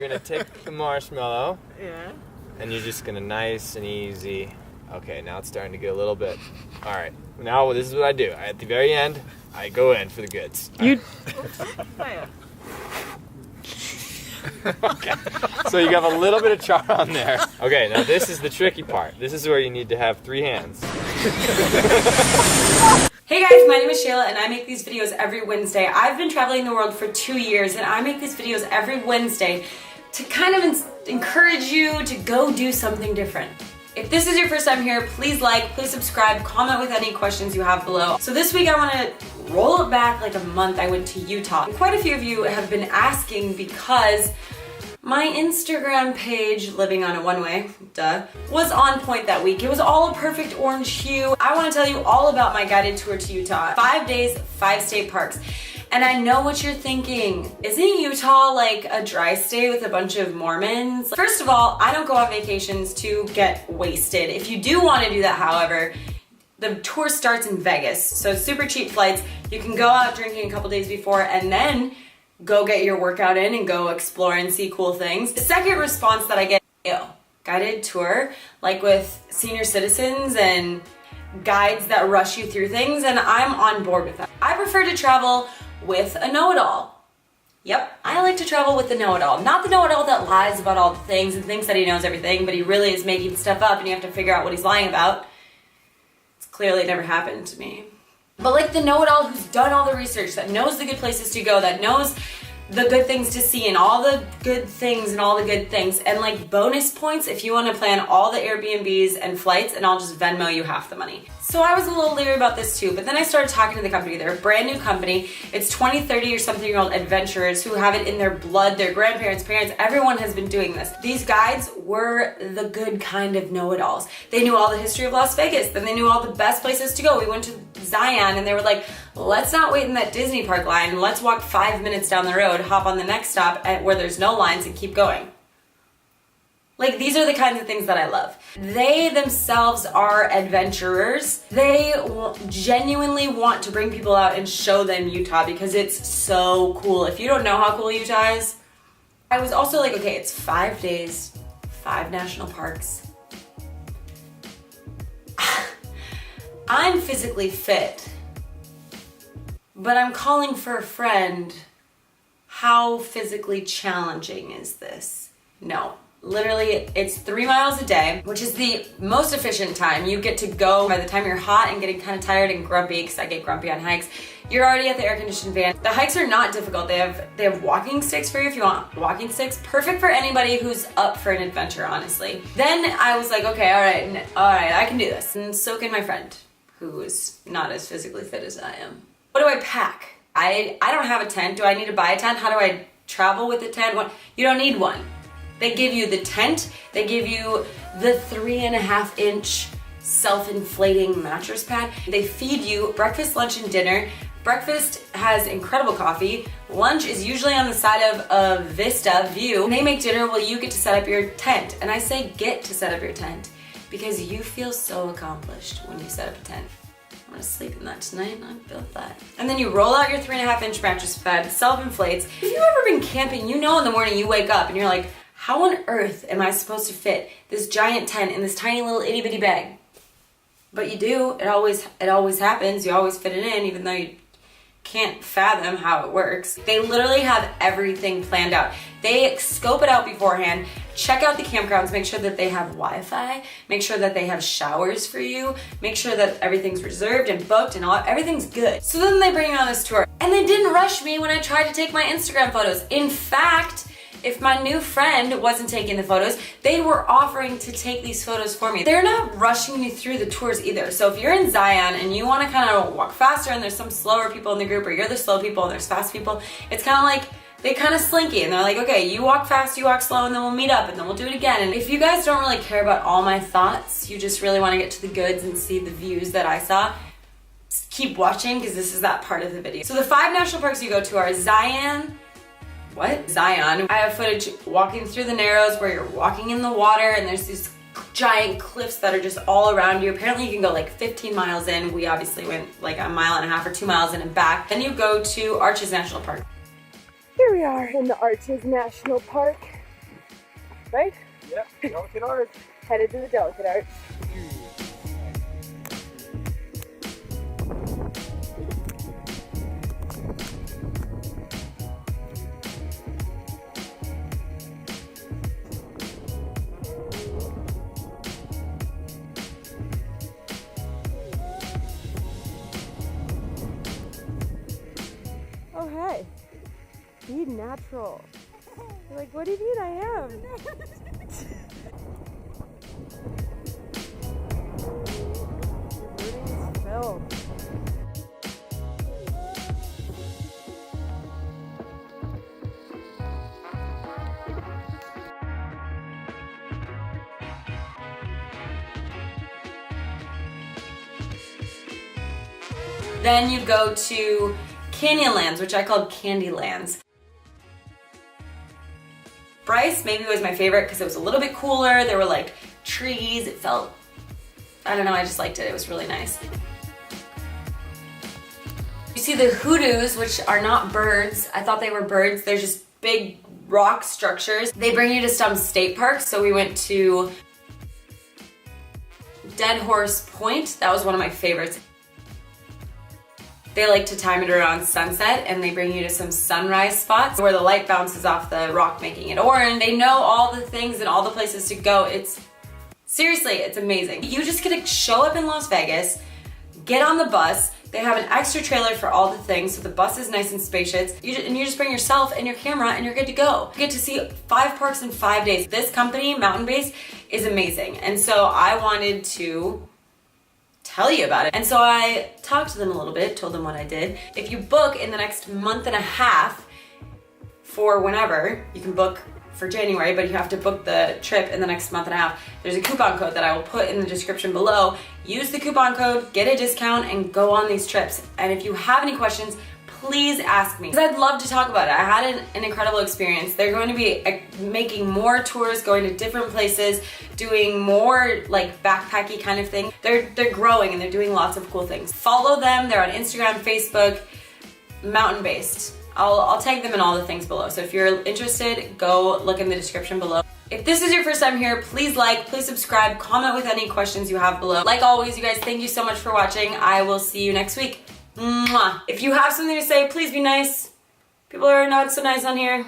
You're gonna take the marshmallow. Yeah. And you're just gonna nice and easy. Okay, now it's starting to get a little bit. All right, now this is what I do. At the very end, I go in for the goods. You. Okay, so you have a little bit of char on there. Okay, now this is the tricky part. This is where you need to have 3 hands. Hey guys, my name is Shayla and I make these videos every Wednesday. I've been traveling the world for 2 years and I make these videos every Wednesday to kind of encourage you to go do something different. If this is your first time here, please like, please subscribe, comment with any questions you have below. So this week I want to roll it back like a month. I went to Utah. Quite a few of you have been asking because my Instagram page, living on a one-way, was on point that week. It was all a perfect orange hue. I want to tell you all about my guided tour to Utah. 5 days, 5 state parks. And I know what you're thinking. Isn't Utah like a dry state with a bunch of Mormons? First of all, I don't go on vacations to get wasted. If you do want to do that, however, the tour starts in Vegas. So super cheap flights. You can go out drinking a couple days before and then go get your workout in and go explore and see cool things. The second response that I get, guided tour, like with senior citizens and guides that rush you through things, and I'm on board with that. I prefer to travel with a know-it-all. Yep, I like to travel with the know-it-all. Not the know-it-all that lies about all the things and thinks that he knows everything, but he really is making stuff up and you have to figure out what he's lying about. It's clearly never happened to me. But like the know-it-all who's done all the research, that knows the good places to go, that knows the good things to see and all the good things and all the good things. And like bonus points if you want to plan all the Airbnbs and flights, and I'll just Venmo you half the money. So I was a little leery about this too, but then I started talking to the company. They're a brand new company. It's 20, 30 or something year old adventurers who have it in their blood. Their grandparents, parents, everyone has been doing this. These guides were the good kind of know-it-alls. They knew all the history of Las Vegas. Then they knew all the best places to go. We went to Zion and they were like, let's not wait in that Disney park line. Let's walk 5 minutes down the road, hop on the next stop where there's no lines and keep going. Like, these are the kinds of things that I love. They themselves are adventurers. They genuinely want to bring people out and show them Utah because it's so cool. If you don't know how cool Utah is, I was also like, okay, it's 5 days, 5 national parks. I'm physically fit, but I'm calling for a friend. How physically challenging is this? No. Literally, it's 3 miles a day, which is the most efficient time. You get to go by the time you're hot and getting kind of tired and grumpy, because I get grumpy on hikes. You're already at the air-conditioned van. The hikes are not difficult. They have walking sticks for you if you want walking sticks. Perfect for anybody who's up for an adventure, honestly. Then I was like, okay, all right, I can do this. And so can my friend, who is not as physically fit as I am. What do I pack? I don't have a tent. Do I need to buy a tent? How do I travel with a tent? You don't need one. They give you the tent, they give you the 3.5-inch self-inflating mattress pad. They feed you breakfast, lunch, and dinner. Breakfast has incredible coffee. Lunch is usually on the side of a vista view. They make dinner while you get to set up your tent. And I say get to set up your tent because you feel so accomplished when you set up a tent. I'm gonna sleep in that tonight and I built that. And then you roll out your 3.5-inch mattress pad, self-inflates. If you've ever been camping, you know in the morning you wake up and you're like, how on earth am I supposed to fit this giant tent in this tiny little itty bitty bag? But you do, it always happens. You always fit it in even though you can't fathom how it works. They literally have everything planned out. They scope it out beforehand, check out the campgrounds, make sure that they have Wi-Fi, make sure that they have showers for you, make sure that everything's reserved and booked and everything's good. So then they bring you on this tour. And they didn't rush me when I tried to take my Instagram photos. In fact, if my new friend wasn't taking the photos, they were offering to take these photos for me. They're not rushing you through the tours either. So if you're in Zion and you want to kind of walk faster and there's some slower people in the group, or you're the slow people and there's fast people, it's kind of like they kind of slinky and they're like, okay, you walk fast, you walk slow, and then we'll meet up and then we'll do it again. And if you guys don't really care about all my thoughts, you just really want to get to the goods and see the views that I saw, keep watching because this is that part of the video. So the 5 national parks you go to are Zion. Zion. I have footage walking through the Narrows where you're walking in the water and there's these giant cliffs that are just all around you. Apparently you can go like 15 miles in. We obviously went like 1.5 miles or 2 miles in and back. Then you go to Arches National Park. Here we are in the Arches National Park. right? Yep, delicate art. Headed to the delicate art. Oh, hey. Be natural. You're like, what do you mean I am? You're ruining this film. Then you'd go to Canyonlands, which I called Candylands. Bryce maybe was my favorite because it was a little bit cooler. There were like trees. It felt, I don't know, I just liked it. It was really nice. You see the hoodoos, which are not birds. I thought they were birds. They're just big rock structures. They bring you to some state parks. So we went to Dead Horse Point. That was one of my favorites. They like to time it around sunset, and they bring you to some sunrise spots where the light bounces off the rock, making it orange. They know all the things and all the places to go. Seriously, it's amazing. You just get to show up in Las Vegas, get on the bus. They have an extra trailer for all the things, so the bus is nice and spacious. And you just bring yourself and your camera, and you're good to go. You get to see 5 parks in 5 days. This company, Mountain Base, is amazing. And so I wanted to tell you about it. And so I talked to them a little bit, told them what I did. If you book in the next month and a half for whenever, you can book for January, but you have to book the trip in the next month and a half. There's a coupon code that I will put in the description below. Use the coupon code, get a discount, and go on these trips. And if you have any questions, please ask me, because I'd love to talk about it. I had an incredible experience. They're going to be making more tours, going to different places, doing more like backpacky kind of thing. They're growing and they're doing lots of cool things. Follow them. They're on Instagram, Facebook, Mountain Based. I'll tag them in all the things below. So if you're interested, go look in the description below. If this is your first time here, please like, please subscribe, comment with any questions you have below. Like always, you guys, thank you so much for watching. I will see you next week. Mwah. If you have something to say, please be nice. People are not so nice on here.